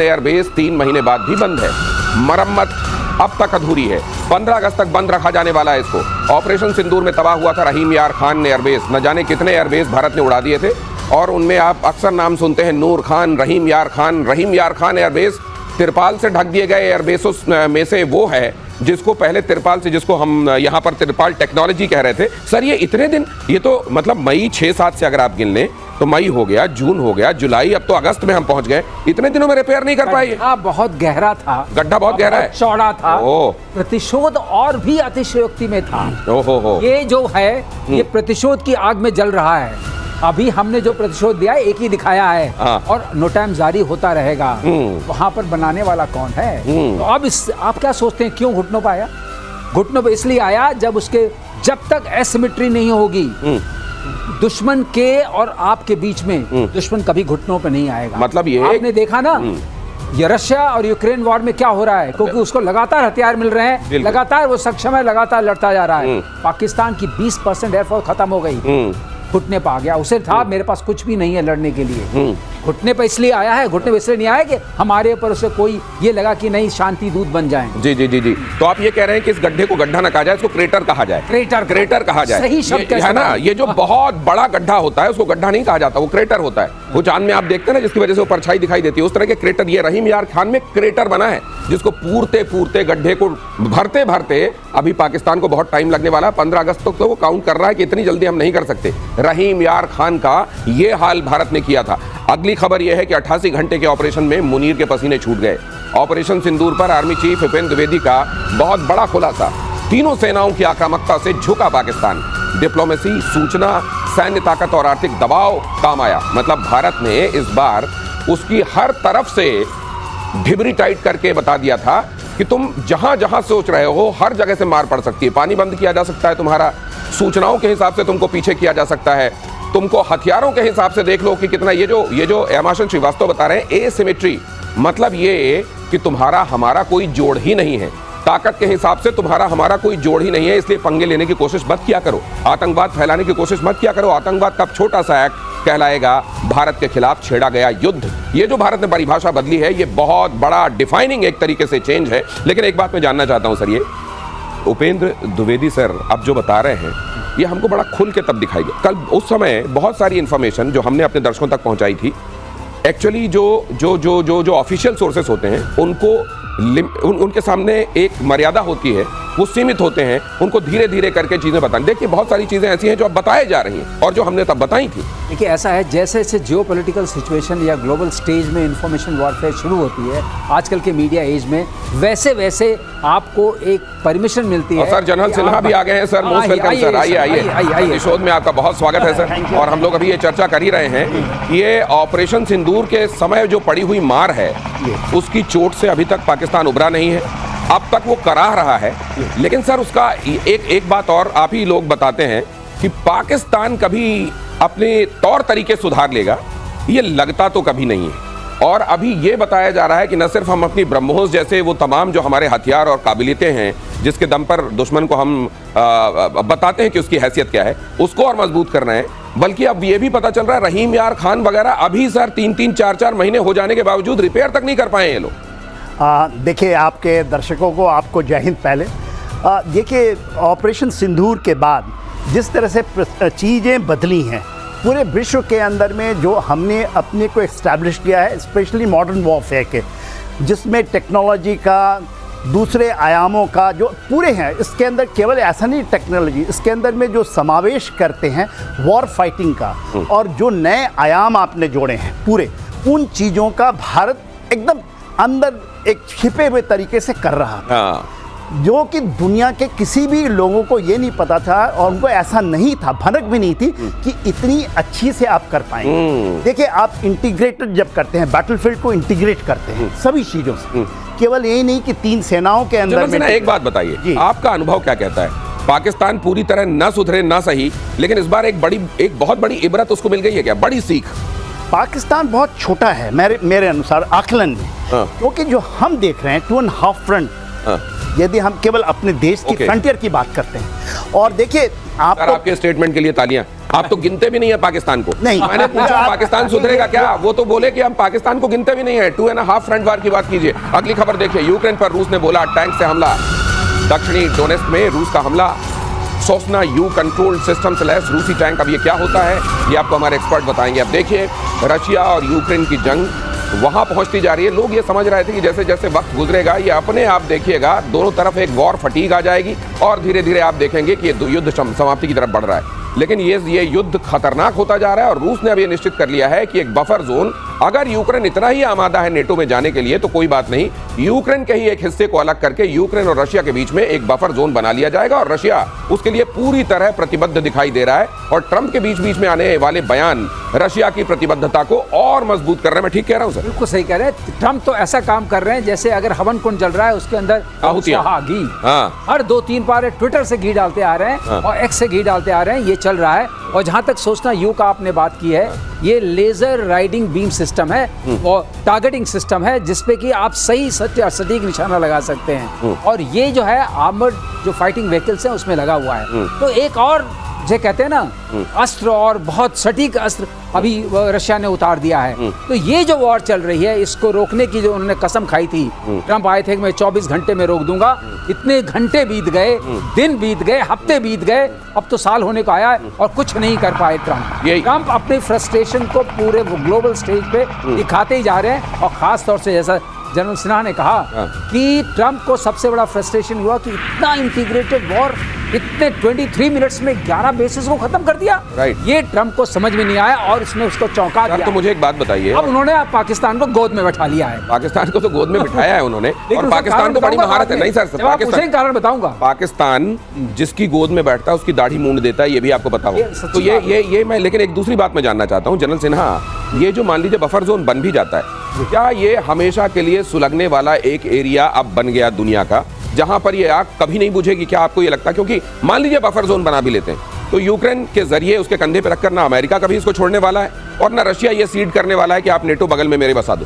Airbase 3 महीने बाद भी बंद है। मरम्मत अब तक अधूरी है। 15 अगस्त तक बंद रखा जाने वाला है इसको। ऑपरेशन सिंदूर में तबाह हुआ था रहीम यार खान एयरबेस। न जाने कितने एयरबेस भारत ने उड़ा दिए थे, और उनमें आप अक्सर नाम सुनते हैं नूर खान, रहीम यार खान। रहीम यार खान एयरबेस तिरपाल से ढक दिए गए एयरबेसों में से वो है जिसको पहले तिरपाल से, जिसको हम यहाँ पर तिरपाल टेक्नोलॉजी कह रहे थे। सर ये इतने दिन, ये तो मतलब मई 6-7 से अगर आप गिन लें तो मई हो गया, जून हो गया, जुलाई, अब तो अगस्त में हम पहुंच गए। इतने दिनों में रिपेयर नहीं कर पाए। बहुत गहरा था, गड्ढा बहुत गहरा है, चौड़ा था, प्रतिशोध और भी अतिशयोक्ति में था। ओहो, ये जो है ये प्रतिशोध की आग में जल रहा है। अभी हमने जो प्रतिशोध दिया है एक ही दिखाया है, और नो टाइम जारी होता रहेगा। वहां पर बनाने वाला कौन है? तो अब आप क्या सोचते हैं क्यों घुटनों पर आया? घुटनों पर इसलिए आया जब तक एसिमेट्री नहीं होगी दुश्मन के और आपके बीच में, दुश्मन कभी घुटनों पे नहीं आएगा। मतलब ये आपने देखा ना ये रशिया और यूक्रेन वॉर में क्या हो रहा है, क्योंकि उसको लगातार हथियार मिल रहे हैं, लगातार वो सक्षम है, लगातार लड़ता जा रहा है। पाकिस्तान की 20% एयरफोर्स खत्म हो गई, घुटने पर आ गया। उसे था मेरे पास कुछ भी नहीं है लड़ने के लिए। घुटने पर इसलिए आया है, घुटने पर इसलिए नहीं आया कि हमारे ऊपर उसे कोई ये लगा कि नहीं शांति दूत बन जाएं। जी जी जी जी। तो आप ये कह रहे हैं कि इस गड्ढे को गड्ढा ना कहा जाए, इसको क्रेटर कहा जाए। क्रेटर कहा जाए, सही शब्द है ना। ये जो बहुत बड़ा गड्ढा होता है उसको गड्ढा नहीं कहा जाता, वो क्रेटर होता है। वो चांद में आप देखते हैं ना जिसकी वजह से वो परछाई दिखाई देती है, उस तरह के क्रेटर। ये रहीम यार खान में क्रेटर बना है जिसको पूरते गड्ढे को भरते अभी पाकिस्तान को बहुत टाइम लगने वाला है। 15 अगस्त तक तो वो काउंट कर रहा है कि इतनी जल्दी हम नहीं कर सकते। रहीम यार खान का ये हाल भारत ने किया था। अगली खबर यह है कि 88 घंटे के ऑपरेशन में मुनीर के पसीने छूट गए। ऑपरेशन सिंदूर पर आर्मी चीफ उपेंद्र द्विवेदी का बहुत बड़ा खुलासा। तीनों सेनाओं की आक्रामकता से झुका पाकिस्तान। डिप्लोमेसी, सूचना, सैन्य ताकत और आर्थिक दबाव काम आया। मतलब भारत ने इस बार उसकी हर तरफ से ढिबरी टाइट करके बता दिया था कि तुम जहां जहां सोच रहे हो हर जगह से मार पड़ सकती है। पानी बंद किया जा सकता है तुम्हारा, सूचनाओं के हिसाब से तुमको पीछे किया जा सकता है, तुमको हथियारों के हिसाब से देख लो कि कितना। ये जो हेमाशंकर श्रीवास्तव बता रहे हैं एसिमेट्री, मतलब ये कि तुम्हारा हमारा कोई जोड़ ही नहीं है। ताकत के हिसाब से तुम्हारा हमारा कोई जोड़ ही नहीं है, इसलिए पंगे लेने की कोशिश मत किया करो, आतंकवाद फैलाने की कोशिश मत किया करो। आतंकवाद का छोटा सा एक्ट कहलाएगा भारत के खिलाफ छेड़ा गया युद्ध। ये जो भारत ने परिभाषा बदली है ये बहुत बड़ा डिफाइनिंग एक तरीके से चेंज है। लेकिन एक बात मैं जानना चाहता हूं सर, ये उपेंद्र द्विवेदी सर अब जो बता रहे हैं ये हमको बड़ा खुल के तब दिखाई दिया। कल उस समय बहुत सारी इंफॉर्मेशन जो हमने अपने दर्शकों तक पहुंचाई थी, एक्चुअली जो ऑफिशियल सोर्सेस होते हैं उनके सामने एक मर्यादा होती है, वो सीमित होते हैं, उनको धीरे धीरे करके चीजें बताएं। देखिए बहुत सारी चीजें ऐसी हैं जो अब बताए जा रही हैं और जो हमने तब बताई थी। देखिए ऐसा है जैसे जैसे जियोपॉलिटिकल सिचुएशन या ग्लोबल स्टेज में इंफॉर्मेशन वॉरफेयर शुरू होती है आजकल के मीडिया एज में, वैसे आपको एक परमिशन मिलती है। सर जनरल सिन्हा भी आ गए हैं सर, मोस्ट वेलकम सर, आइए। शोध में आपका बहुत स्वागत है सर। और हम लोग अभी ये चर्चा कर ही रहे हैं, ये ऑपरेशन सिंदूर के समय जो पड़ी हुई मार है उसकी चोट से अभी तक पाकिस्तान उभरा नहीं है, अब तक वो कराह रहा है। लेकिन सर उसका एक बात और आप ही लोग बताते हैं कि पाकिस्तान कभी अपने तौर तरीके सुधार लेगा, ये लगता तो कभी नहीं है। और अभी ये बताया जा रहा है कि न सिर्फ हम अपनी ब्रह्मोस जैसे वो तमाम जो हमारे हथियार और काबिलियतें हैं जिसके दम पर दुश्मन को हम बताते हैं कि उसकी हैसियत क्या है, उसको और मजबूत करना है, बल्कि अब ये भी पता चल रहा है रहीम यार खान वगैरह अभी सर 3-3, 4-4 महीने हो जाने के बावजूद रिपेयर तक नहीं कर पाए ये लोग। देखिए आपके दर्शकों को, आपको जय हिंद। पहले देखिए ऑपरेशन सिंदूर के बाद जिस तरह से चीज़ें बदली हैं पूरे विश्व के अंदर में, जो हमने अपने को एस्टैब्लिश किया है स्पेशली मॉडर्न वॉरफेयर के, जिसमें टेक्नोलॉजी का दूसरे आयामों का जो पूरे हैं, इसके अंदर केवल ऐसा नहीं टेक्नोलॉजी, इसके अंदर में जो समावेश करते हैं वॉर फाइटिंग का और जो नए आयाम आपने जोड़े हैं पूरे, उन चीज़ों का भारत एकदम अंदर एक छिपे हुए तरीके से कर रहा था, जो कि दुनिया के किसी भी लोगों को ये नहीं पता था और उनको ऐसा नहीं था, भनक भी नहीं थी कि इतनी अच्छी से आप कर पाएंगे। देखिए आप इंटीग्रेटेड जब करते हैं, बैटलफील्ड को इंटीग्रेट करते हैं सभी चीज़ों से, केवल यही नहीं कि 3 सेनाओं के अंदर में। एक बात बताइए, आपका अनुभव क्या कहता है? पाकिस्तान पूरी तरह ना सुधरे ना सही, लेकिन इस बार एक बहुत बड़ी इबरत उसको मिल गई है क्या, बड़ी सीख? पाकिस्तान बहुत छोटा है मेरे अनुसार आकलन में, क्योंकि जो हम देख रहे हैं 2.5 फ्रंट, यदि हम केवल अपने देश की फ्रंटियर की बात करते हैं, और देखिए सर, आपके स्टेटमेंट के लिए तालियां। आप तो गिनते भी नहीं है पाकिस्तान को। नहीं। मैंने पूछा पाकिस्तान सुधरेगा क्या, वो तो बोले कि हम पाकिस्तान को गिनते भी नहीं है। 2.5 फ्रंट वार की बात कीजिए। अगली खबर देखिए, यूक्रेन पर रूस ने बोला टैंक से हमला। दक्षिणी डोनेस्क में रूस का हमला। सोसना यू कंट्रोल सिस्टम से लैस रूसी टैंक। अब ये क्या होता है, ये आपको हमारे एक्सपर्ट बताएंगे। अब देखिए, रशिया और यूक्रेन की जंग वहां पहुंचती जा रही है। लोग ये समझ रहे थे कि जैसे जैसे वक्त गुजरेगा ये अपने आप देखिएगा दोनों तरफ एक वॉर फटीग आ जाएगी और धीरे धीरे आप देखेंगे कि ये युद्ध समाप्ति की तरफ बढ़ रहा है। लेकिन ये युद्ध खतरनाक होता जा रहा है और रूस ने अब ये निश्चित कर लिया है कि एक बफर जोन, अगर यूक्रेन इतना ही आमादा है नेटो में जाने के लिए तो कोई बात नहीं, यूक्रेन के ही एक हिस्से को अलग करके यूक्रेन और रशिया के बीच में एक बफर जोन बना लिया जाएगा और रशिया उसके लिए पूरी तरह प्रतिबद्ध दिखाई दे रहा है। और ट्रंप के बीच बीच में आने वाले बयान रशिया की प्रतिबद्धता को और मजबूत कर रहे हैं। मैं ठीक कह रहा हूं सर? बिल्कुल सही कह रहे हैं। ट्रंप तो ऐसा काम कर रहे हैं जैसे अगर हवन कुंड जल रहा है उसके अंदर घी, हर 2-3 बार ट्विटर से घी डालते आ रहे हैं और एक्स से घी डालते आ रहे हैं, ये चल रहा है। और जहां तक सोचना यू का आपने बात की है, ये लेजर राइडिंग बीम सिस्टम है और टारगेटिंग सिस्टम है जिसपे कि आप सही सटीक निशाना लगा सकते हैं। और ये जो है आर्मर्ड जो फाइटिंग व्हीकल्स हैं उसमें लगा हुआ है। तो एक और जो कहते हैं ना अस्त्र, और बहुत सटीक अस्त्र अभी रशिया ने उतार दिया है। तो ये जो वॉर चल रही है इसको रोकने की जो उन्होंने कसम खाई थी, ट्रंप आए थे कि मैं 24 घंटे में रोक दूंगा। इतने घंटे बीत गए, दिन बीत गए, हफ्ते बीत गए, अब तो साल होने को आया है और कुछ नहीं कर पाए ट्रंप। ट्रंप अपने फ्रस्ट्रेशन को पूरे ग्लोबल स्टेज पे दिखाते ही जा रहे हैं। और खास तौर से जैसा जनरल सिन्हा ने कहा कि ट्रंप को सबसे बड़ा फ्रस्ट्रेशन हुआ कि इतना इंटीग्रेटेड वॉर इतने 23 मिनट्स में 11 बेसिस को खत्म कर दिया। ये ट्रंप को समझ में नहीं आया और इसमें उसको चौंका दिया। तो मुझे एक बात बताइए, अब उन्होंने पाकिस्तान को गोद में बैठा लिया है। पाकिस्तान को तो गोद में बिठाया है उन्होंने और पाकिस्तान को बड़ी महारत है। नहीं सर, पाकिस्तान कारण बताऊंगा। पाकिस्तान जिसकी गोद में बैठता है उसकी दाढ़ी मूंड देता है, ये भी आपको पता हो। तो ये मैं, लेकिन एक दूसरी बात मैं जानना चाहता हूँ जनरल सिन्हा, ये जो मान लीजिए बफर जोन बन भी जाता है, क्या ये हमेशा के लिए सुलगने वाला एक एरिया अब बन गया दुनिया का जहां पर ये आग कभी नहीं बुझेगी? क्या आपको ये लगता है? क्योंकि मान लीजिए बफर जोन बना भी लेते हैं तो यूक्रेन के जरिए उसके कंधे पे रखकर ना अमेरिका कभी इसको छोड़ने वाला है और ना रशिया ये सीड करने वाला है कि आप नेटो बगल में मेरे बसा दो।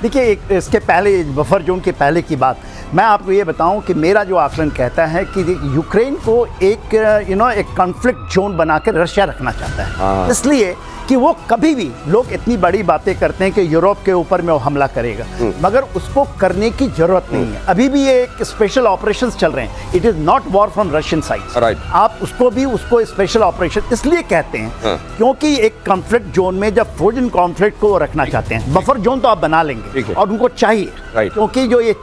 देखिए, इसके पहले बफर जोन के पहले की बात मैं आपको ये बताऊं कि मेरा जो आकलन कहता है कि यूक्रेन को एक एक कॉन्फ्लिक्ट जोन बनाकर रशिया रखना चाहता है। इसलिए कि वो कभी भी, लोग इतनी बड़ी बातें करते हैं कि यूरोप के ऊपर में वो हमला करेगा, मगर उसको करने की जरूरत नहीं है। अभी भी ये एक स्पेशल ऑपरेशंस चल रहे हैं। It is not war from Russian side. आप उसको स्पेशल ऑपरेशन इसलिए कहते हैं क्योंकि एक कॉन्फ्लिक्ट जोन में जब फ्रोजन कॉन्फ्लिक्ट को रखना चाहते हैं, बफर जोन तो आप बना लेंगे और उनको चाहिए, क्योंकि जो ये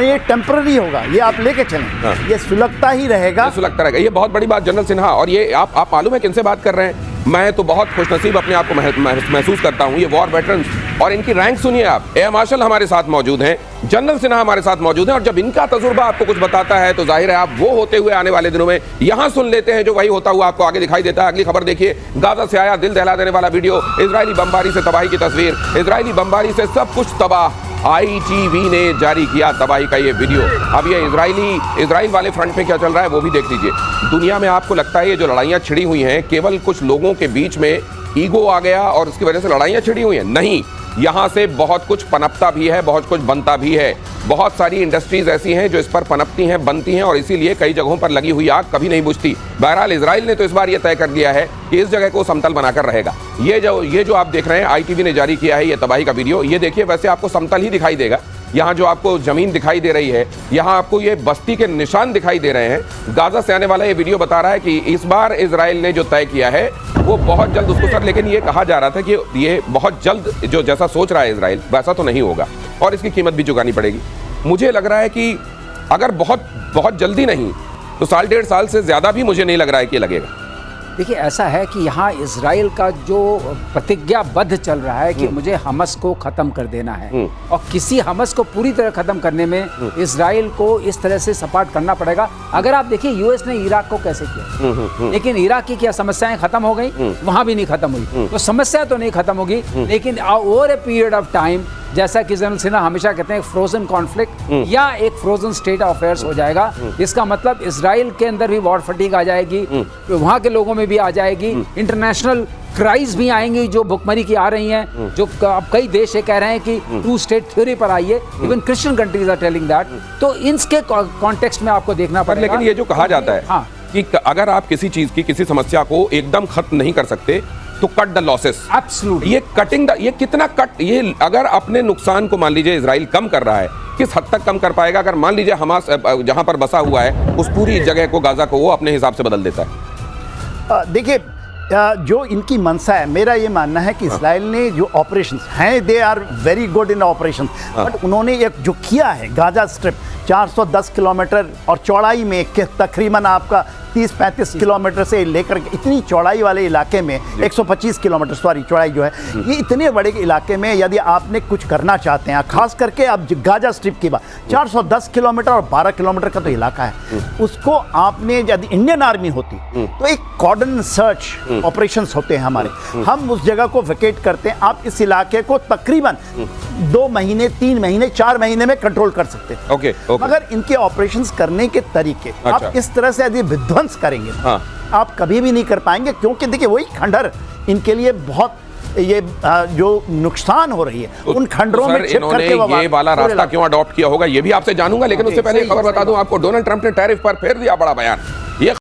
ये टेम्पररी होगा, ये आप लेके चलें, ये सुलगता ही रहेगा, सुलगता रहेगा। ये बहुत बड़ी बात जनरल सिन्हा। और ये आप मालूम है किनसे बात कर रहे हैं? मैं तो बहुत खुशनसीब अपने आप को महसूस करता हूं। ये वॉर वेटरन्स, और इनकी रैंक सुनिए आप। एयर मार्शल हमारे साथ मौजूद हैं, जनरल सिन्हा हमारे साथ मौजूद हैं, और जब इनका तजुर्बा आपको कुछ बताता है तो जाहिर है आप वो होते हुए आने वाले दिनों में यहां सुन लेते हैं जो वही होता हुआ आपको आगे दिखाई देता है। अगली खबर देखिए, गाजा से आया दिल दहला देने वाला वीडियो, इजरायली बमबारी से तबाही की तस्वीर। इजरायली बमबारी से सब कुछ तबाह। ITV ने जारी किया तबाही का ये वीडियो। अब ये इजराइल वाले फ्रंट पे क्या चल रहा है वो भी देख लीजिए। दुनिया में आपको लगता है ये जो लड़ाइयाँ छिड़ी हुई हैं केवल कुछ लोगों के बीच में ईगो आ गया और उसकी वजह से लड़ाइयाँ छिड़ी हुई हैं? नहीं, यहाँ से बहुत कुछ पनपता भी है, बहुत कुछ बनता भी है। बहुत सारी इंडस्ट्रीज ऐसी हैं जो इस पर पनपती हैं, बनती हैं, और इसीलिए कई जगहों पर लगी हुई आग कभी नहीं बुझती। बहरहाल इजराइल ने तो इस बार यह तय कर दिया है कि इस जगह को समतल बनाकर रहेगा। ये जो आप देख रहे हैं, ITV ने जारी किया है ये तबाही का वीडियो। ये देखिए, वैसे आपको समतल ही दिखाई देगा। यहाँ जो आपको जमीन दिखाई दे रही है, यहाँ आपको ये बस्ती के निशान दिखाई दे रहे हैं। गाजा से आने वाला ये वीडियो बता रहा है कि इस बार इजराइल ने जो तय किया है वो बहुत जल्द उसको सर, लेकिन ये कहा जा रहा था कि ये बहुत जल्द जो जैसा सोच रहा है इजराइल वैसा तो नहीं होगा और इसकी कीमत भी चुकानी पड़ेगी। मुझे लग रहा है कि अगर बहुत जल्दी नहीं तो 1.5 साल से ज़्यादा भी मुझे नहीं लग रहा है कि लगेगा। देखिए, ऐसा है कि यहाँ इजराइल का जो प्रतिज्ञाबद्ध चल रहा है कि मुझे हमास को ख़त्म कर देना है, और किसी हमास को पूरी तरह ख़त्म करने में इजराइल को इस तरह से सपोर्ट करना पड़ेगा। अगर आप देखिए, यूएस ने इराक को कैसे किया, लेकिन इराक की क्या समस्याएं खत्म हो गई? वहाँ भी नहीं खत्म हुई। तो समस्या तो नहीं खत्म होगी, लेकिन over a period of time, जैसा कि जनरल सिन्हा हमेशा कहते हैं, फ्रोजन कॉन्फ्लिक्ट या एक फ्रोजन स्टेट ऑफ अफेयर्स हो जाएगा। इसका मतलब इजराइल के अंदर भी वॉर फटीग आ जाएगी, वहाँ के लोगों में भी आ जाएगी, इंटरनेशनल क्राइज भी आएंगी जो भुखमरी की आ रही हैं, जो अब कई देश ये कह रहे हैं कि 2 स्टेट थ्योरी पर आइए। Even christian countries are telling that. तो इनके कॉन्टेक्स्ट में आपको देखना पड़ेगा। लेकिन ये जो कहा जाता है, हाँ, कि अगर आप किसी चीज की, किसी समस्या को एकदम खत्म नहीं कर सकते तो कट द लॉसेस। एब्सोल्युटली। ये कटिंग द, ये कितना कट, ये अगर अपने नुकसान को मान लीजिए इजराइल कम कर रहा है, किस हद तक कम कर पाएगा? अगर मान लीजिए हमास जहां पर बसा हुआ है उस पूरी जगह को, गाजा को, वो अपने हिसाब से बदल देता है। देखिए, जो इनकी मंशा है, मेरा ये मानना है कि इसराइल ने जो ऑपरेशंस हैं, they are very good in operation, but उन्होंने एक जो किया है गाजा स्ट्रिप 410 किलोमीटर और चौड़ाई में के तकरीबन आपका 30-35 किलोमीटर से लेकर इतनी चौड़ाई वाले इलाके में 125 किलोमीटर सॉरी चौड़ाई जो है, ये इतने बड़े इलाके में यदि आपने कुछ करना चाहते हैं, खास करके अब गाजा स्ट्रिप की बात, 410 किलोमीटर और 12 किलोमीटर का तो इलाका है, उसको आपने यदि इंडियन आर्मी होती तो एक कॉर्डन सर्च ऑपरेशंस होते हैं हमारे, हम उस जगह को वेकेट करते हैं, आप इस इलाके को तकरीबन 2 महीने 3 महीने 4 महीने में कंट्रोल कर सकते हैं। ओके। मगर इनके ऑपरेशंस करने के तरीके, आप इस तरह से यदि विध्वंस करेंगे आप कभी भी नहीं कर पाएंगे, क्योंकि देखिए वही खंडर इनके लिए बहुत ये जो नुकसान हो रही है उन खंडरों में छिप करके ये वाला रास्ता क्यों अडॉप्ट किया होगा ये भी आपसे जानूंगा, लेकिन उससे पहले खबर बता दूं आपको, डोनाल्ड ट्रंप ने टैरिफ पर फिर दिया बड़ा बयान।